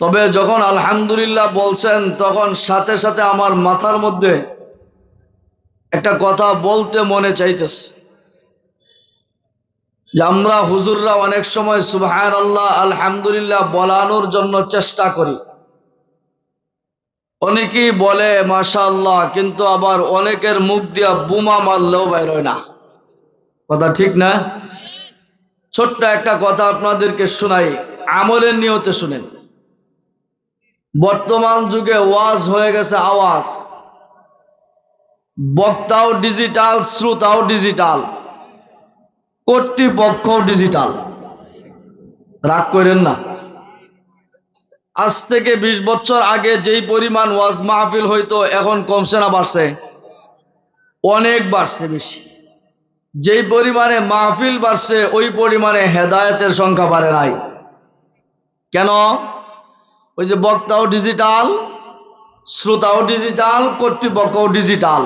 তবে যখন আলহামদুলিল্লাহ বলছেন তখন সাথে সাথে আমার মাথার মধ্যে একটা কথা বলতে মনে চাইতেছে যে আমরা হুজুররা অনেক সময় সুবহানাল্লাহ আলহামদুলিল্লাহ বলানোর জন্য চেষ্টা করি, অনেকেই বলে মাশাআল্লাহ, কিন্তু আবার অনেকের মুখ দিয়া বোমা মারলেও বের হয় না। কথা ঠিক না? ছোট্ট একটা কথা আপনাদেরকে শোনাই, আমলের নিয়তে শুনেন। বর্তমান যুগে ওয়াজ হয়ে গেছে আওয়াজ, বক্তাও ডিজিটাল, শ্রোতাও ডিজিটাল, কর্তৃপক্ষও ডিজিটাল। রাগ করেন না। আজ থেকে 20 বছর আগে যেই পরিমাণ ওয়াজ মাহফিল হইতো এখন কমছে না বাড়ছে? অনেক বাড়ছে, বেশি। যেই পরিমাণে মাহফিল বাড়ছে ওই পরিমাণে হেদায়েতের সংখ্যা বাড়ে নাই। কেন? ওই যে বক্তাও ডিজিটাল, শ্রোতাও ডিজিটাল, কর্তৃপক্ষও ডিজিটাল।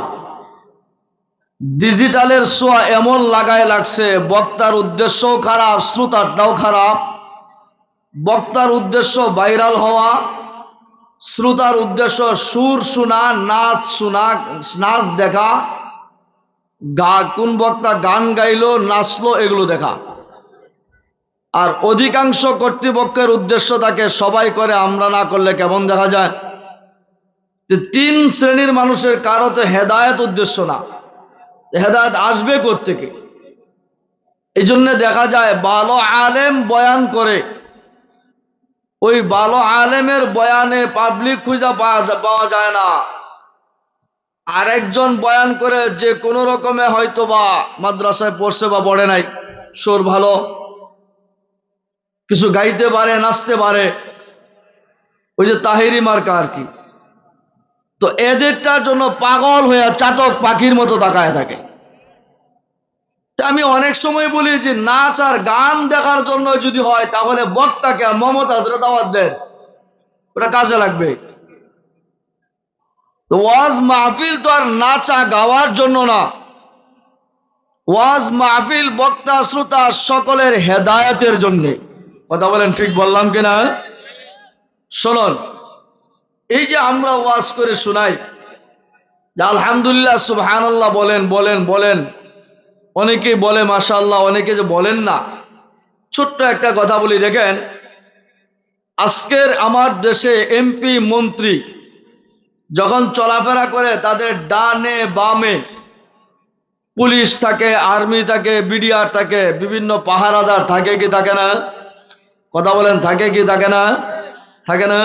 ডিজিটালের ছোঁয়া এমন লাগায় লাগছে, বক্তার উদ্দেশ্যও খারাপ, শ্রোতারটাও খারাপ। বক্তার উদ্দেশ্য ভাইরাল হওয়া, শ্রোতার উদ্দেশ্য সুর শোনা, নাচ শোনা, নাচ দেখা, কোন বক্তা গান গাইলো, নাচলো, এগুলো দেখা। আর অধিকাংশ কর্তৃপক্ষের উদ্দেশ্য থাকে সবাই করে, আমরা না করলে কেমন দেখা যায়। 3 শ্রেণীর মানুষের কারো তো হেদায়েত উদ্দেশ্য না, হেদায়েত আসবে কোত্থেকে? এই জন্য দেখা যায় ভালো আলেম বয়ান করে, ওই ভালো আলেমের বয়ানে পাবলিক খুঁজে পাওয়া যায় না। আরেকজন বয়ান করে যে কোনো রকমে হয়তো বা মাদ্রাসায় পড়ছে বা পড়ে নাই, সুর ভালো, কিছু গাইতে পারে, নাচতে পারে, ওই যে তাহিরি মার্কা আর কি। তো এদেরটার জন্য পাগল হয়ে চাতক পাখির মতো তাকায় থাকে। আমি অনেক সময় বলি যে নাচ আর গান দেখার জন্য যদি হয় তাহলে বক্তাকে মমতা দাওয়াত দেন, ওটা কাজে লাগবে। তো ওয়াজ মাহফিল তো আর নাচা গাওয়ার জন্য না, ওয়াজ মাহফিল বক্তা শ্রোতা সকলের হেদায়েতের জন্য। কথা বলেন, ঠিক বললাম কিনা? শুনুন, এই যে আমরা ওয়াজ করে শোনাই যে আলহামদুলিল্লাহ সুবহানাল্লাহ বলেন বলেন বলেন, অনেকেই বলে মাশাআল্লাহ, অনেকে যে বলেন না। ছোট্ট একটা কথা বলি, দেখেন আজকের আমার দেশে এমপি মন্ত্রী যখন চলাফেরা করে তাদের ডানে বামে পুলিশ থাকে, আর্মি থাকে, বিডিআর থাকে, বিভিন্ন পাহারাদার থাকে কি থাকে না? কথা বলেন, থাকে কি থাকে না? থাকে না?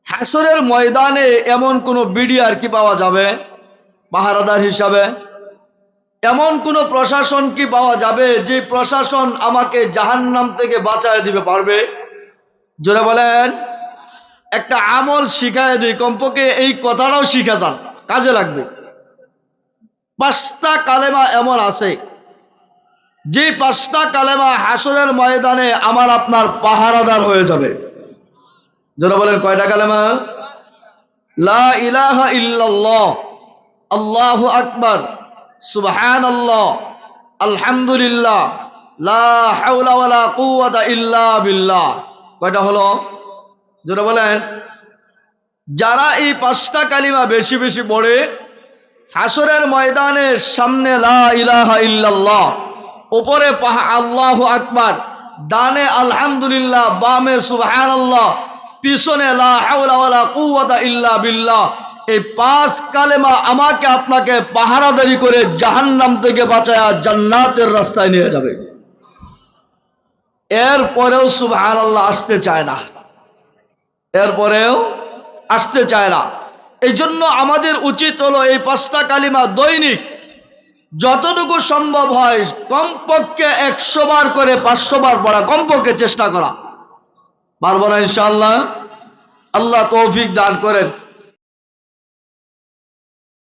হাসরের ময়দানে এমন কোন বিডিআর কি পাওয়া যাবে পাহারাদার হিসাবে? এমন কোন প্রশাসন কি পাওয়া যাবে যে প্রশাসন আমাকে জাহান্নাম থেকে বাঁচায় দিবে পারবে? জোরে বলেন। একটা আমল শিখায় দিই, কমপক্ষে এই কথাটাও শিখা যান, কাজে লাগবে। 5টা কালেমা এমন আছে যে 5টা কালেমা হাসরের ময়দানে আমার আপনার পাহারাদার হয়ে যাবে। জোরে বলেন, কয়টা কালেমা? লা ইলাহা ইল্লাল্লাহ, আল্লাহু আকবার, সুবহানাল্লাহ, আলহামদুলিল্লাহ, লা হাওলা ওয়ালা কুওয়াতা ইল্লা বিল্লাহ। কয়টা হলো? জোরে বলেন। যারা এই 5টা কালিমা বেশি বেশি পড়ে হাসরের ময়দানের সামনে লা ইলাহা ইল্লাল্লাহ, উপরে আল্লাহু আকবার, ডানে আলহামদুলিল্লাহ, বামে সুবহানাল্লাহ, পিছনে লা হাওলা ওয়ালা কুওয়াতা ইল্লা বিল্লাহ, এই 5 কালেমা আমাকে আপনাকে পাহারাদারি করে জাহান্নাম থেকে বাঁচায়া জান্নাতের রাস্তায় নিয়ে যাবে। এরপরেও সুবহানাল্লাহ আসতে চায় না, এরপরেও আসতে চায় না। এই জন্য আমাদের উচিত হলো এই 5টা কালিমা দৈনিক যতটুকু সম্ভব হয় কমপক্ষে 100 বার করে 500 বার পড়া, কমপক্ষে চেষ্টা করা। পারবো না ইনশাআল্লাহ? আল্লাহ তৌফিক দান করেন।